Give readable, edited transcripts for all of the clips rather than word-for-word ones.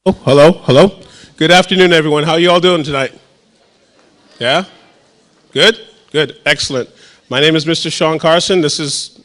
Oh, hello, hello. Good afternoon, everyone. How are you all doing tonight? Yeah? Good? Good. Excellent. My name is Mr. Sean Carson. This is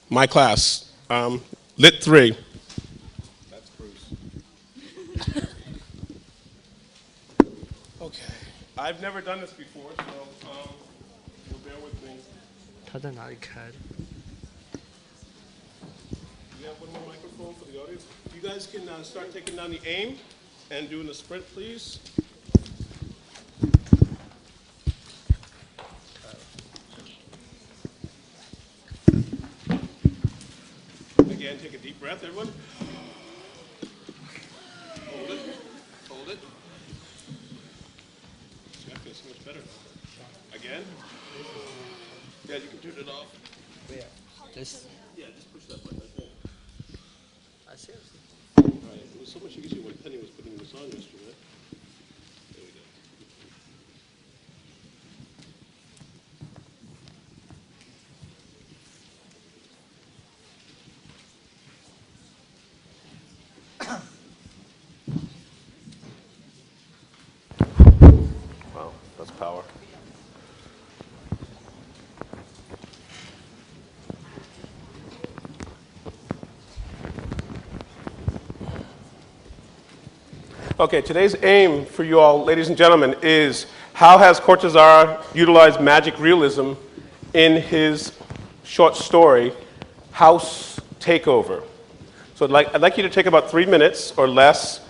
my class, Lit 3. That's Bruce. Okay. I've never done this before, so you'll bear with me. 它在哪里开的？ We have one more microphone for the audience. You guys can start taking down the aim and doing the sprint, please. Again, take a deep breath, everyone. Hold it. Hold it. Yeah, I feel so much better. Again. Yeah, you can turn it off. Where? This. Yeah, just push that button. I see. All right. It was so much easier when Penny was putting this on yesterday. There we go. Wow, that's power. Okay, today's aim for you all, ladies and gentlemen, is how has Cortázar utilized magic realism in his short story, House Takeover. So I'd like you to take about 3 minutes or less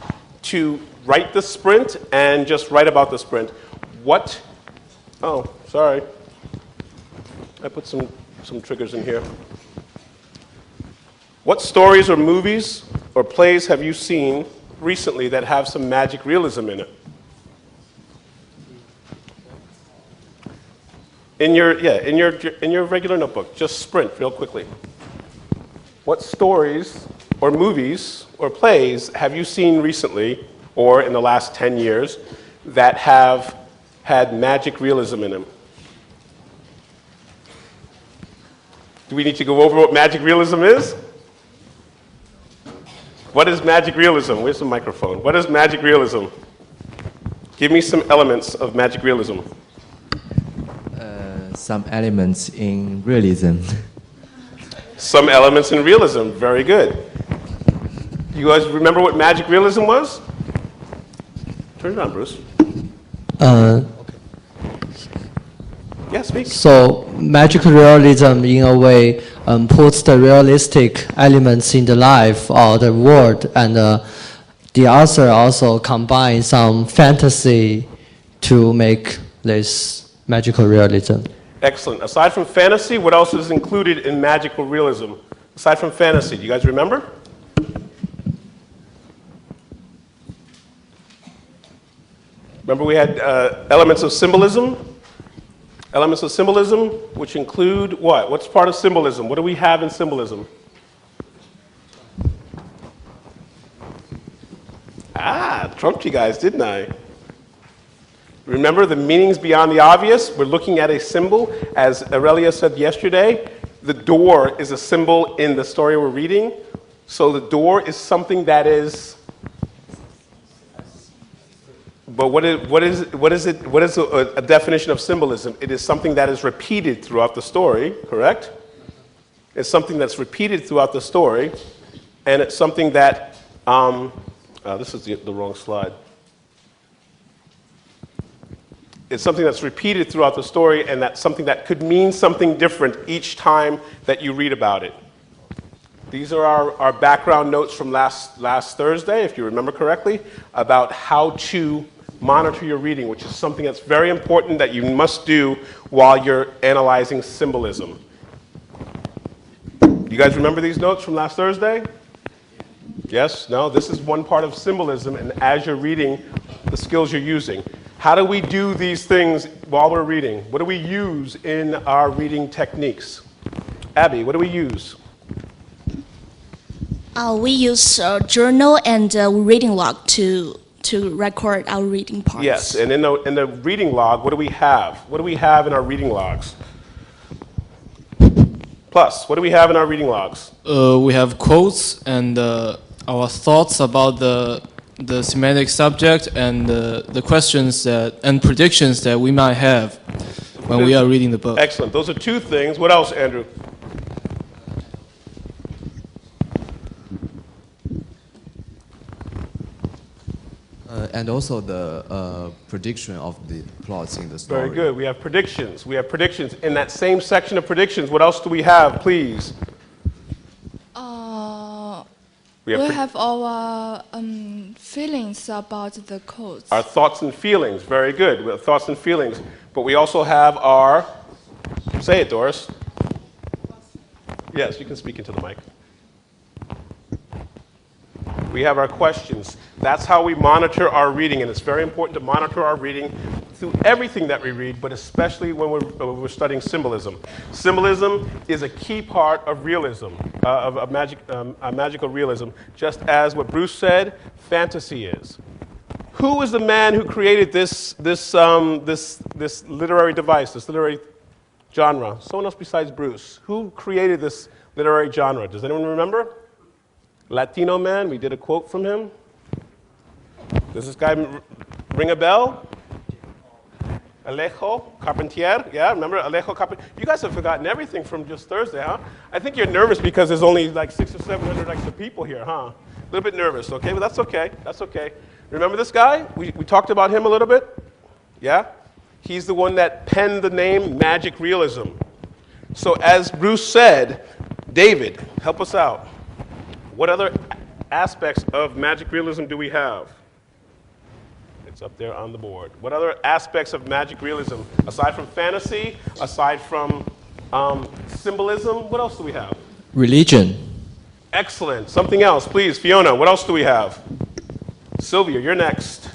to write the sprint and just write about the sprint. Oh, sorry. I put some triggers in here. What stories or movies or plays have you seen recently that have some magic realism in it? In your regular notebook, just sprint real quickly. What stories or movies or plays have you seen recently or in the last 10 years that have had magic realism in them? Do we need to go over what magic realism is? What is magic realism? Where's the microphone? What is magic realism? Give me some elements of magic realism. Some elements in realism. Some elements in realism. Very good. You guys remember what magic realism was? Turn it on, Bruce. Yeah, speak. So magic realism, in a way, puts the realistic elements in the life or the world, and the author also combines some fantasy to make this magical realism. Excellent. Aside from fantasy, what else is included in magical realism? Aside from fantasy, do you guys remember? Remember we had elements of symbolism? Elements of symbolism, which include what? What's part of symbolism? What do we have in symbolism? Trumped you guys, didn't I? Remember the meanings beyond the obvious? We're looking at a symbol. As Aurelia said yesterday, the door is a symbol in the story we're reading. So the door is something that is... But what is a definition of symbolism? It is something that is repeated throughout the story, correct? It's something that's repeated throughout the story, and it's something that, this is the wrong slide. It's something that's repeated throughout the story, and that's something that could mean something different each time that you read about it. These are our background notes from last Thursday, if you remember correctly, about how to monitor your reading, which is something that's very important that you must do while you're analyzing symbolism. You guys remember these notes from last Thursday? Yes? No? This is one part of symbolism, and as you're reading, the skills you're using. How do we do these things while we're reading? What do we use in our reading techniques? Abby, what do we use? We use a journal and a reading log to record our reading parts. Yes, and in the reading log, what do we have? What do we have in our reading logs? Plus, what do we have in our reading logs? We have quotes and our thoughts about the the semantic subject and the questions and predictions that we might have when we are reading the book. Excellent. Those are two things. What else, Andrew? And also the prediction of the plots in the story. Very good. We have predictions. We have predictions. In that same section of predictions, what else do we have, please? We have our feelings about the codes. Our thoughts and feelings. Very good. We have thoughts and feelings. But we also have our... Say it, Doris. Yes, you can speak into the mic. We have our questions. That's how we monitor our reading, and it's very important to monitor our reading through everything that we read, but especially when we're studying symbolism. Symbolism is a key part of realism, of magical realism, just as what Bruce said, fantasy is. Who is the man who created this literary device, this literary genre? Someone else besides Bruce. Who created this literary genre? Does anyone remember? Latino man, we did a quote from him. Does this guy ring a bell? Alejo Carpentier, yeah, remember Alejo Carpentier? You guys have forgotten everything from just Thursday, huh? I think you're nervous because there's only like 600 or 700 extra people here, huh? A little bit nervous, okay, but that's okay, that's okay. Remember this guy? We talked about him a little bit, yeah? He's the one that penned the name Magic Realism. So as Bruce said, David, help us out. What other aspects of magic realism do we have? It's up there on the board. What other aspects of magic realism, aside from fantasy, aside from symbolism, what else do we have? Religion. Excellent. Something else, please. Fiona, what else do we have? Sylvia, you're next.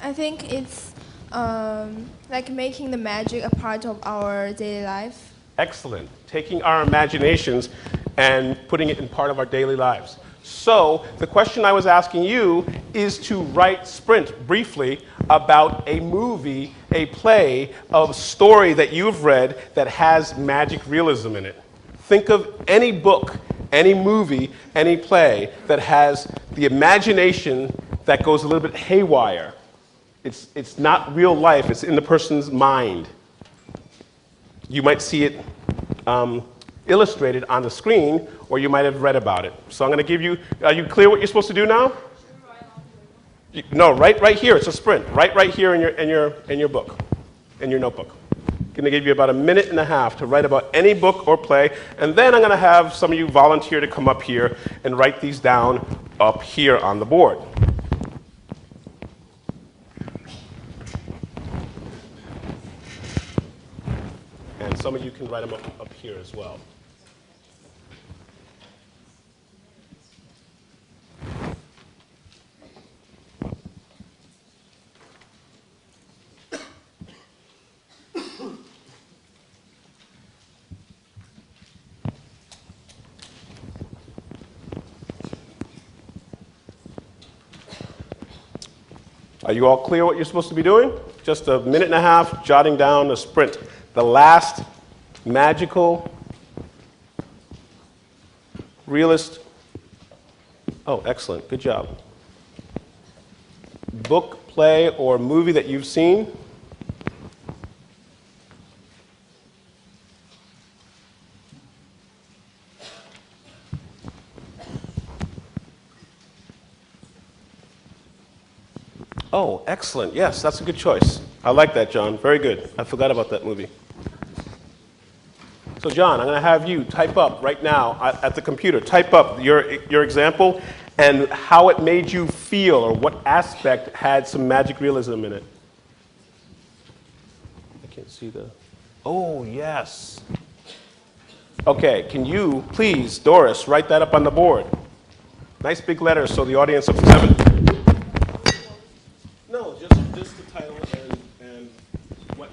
I think it's like making the magic a part of our daily life. Excellent. Taking our imaginations and putting it in part of our daily lives. So the question I was asking you is to sprint briefly about a movie, a play, a story that you've read that has magic realism in it. Think of any book, any movie, any play that has the imagination that goes a little bit haywire. It's not real life, it's in the person's mind. You might see it illustrated on the screen, or you might have read about it. So I'm going to give you, are you clear what you're supposed to do now? No, right here, it's a sprint. Right here in your book, in your notebook. I'm going to give you about a minute and a half to write about any book or play, and then I'm going to have some of you volunteer to come up here and write these down up here on the board. And some of you can write them up here as well. Are you all clear what you're supposed to be doing? Just a minute and a half, jotting down a sprint. The last magical, realist, oh, excellent, good job. Book, play, or movie that you've seen. Oh, excellent. Yes, that's a good choice. I like that, John. Very good. I forgot about that movie. So, John, I'm going to have you type up right now at the computer. Type up your example and how it made you feel, or what aspect had some magic realism in it. I can't see the... Oh, yes. Okay, can you, please, Doris, write that up on the board? Nice big letters so the audience of 7... No, just the title and what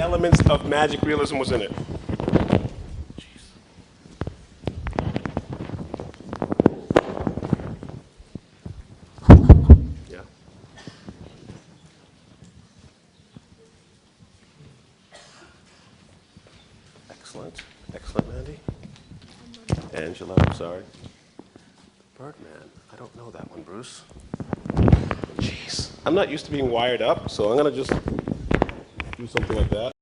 elements of magic realism was in it. Jeez. Yeah. Excellent. Excellent, Mandy. Angela, I'm sorry. Birdman. I don't know that one, Bruce. Jeez. I'm not used to being wired up, so I'm going to just do something like that.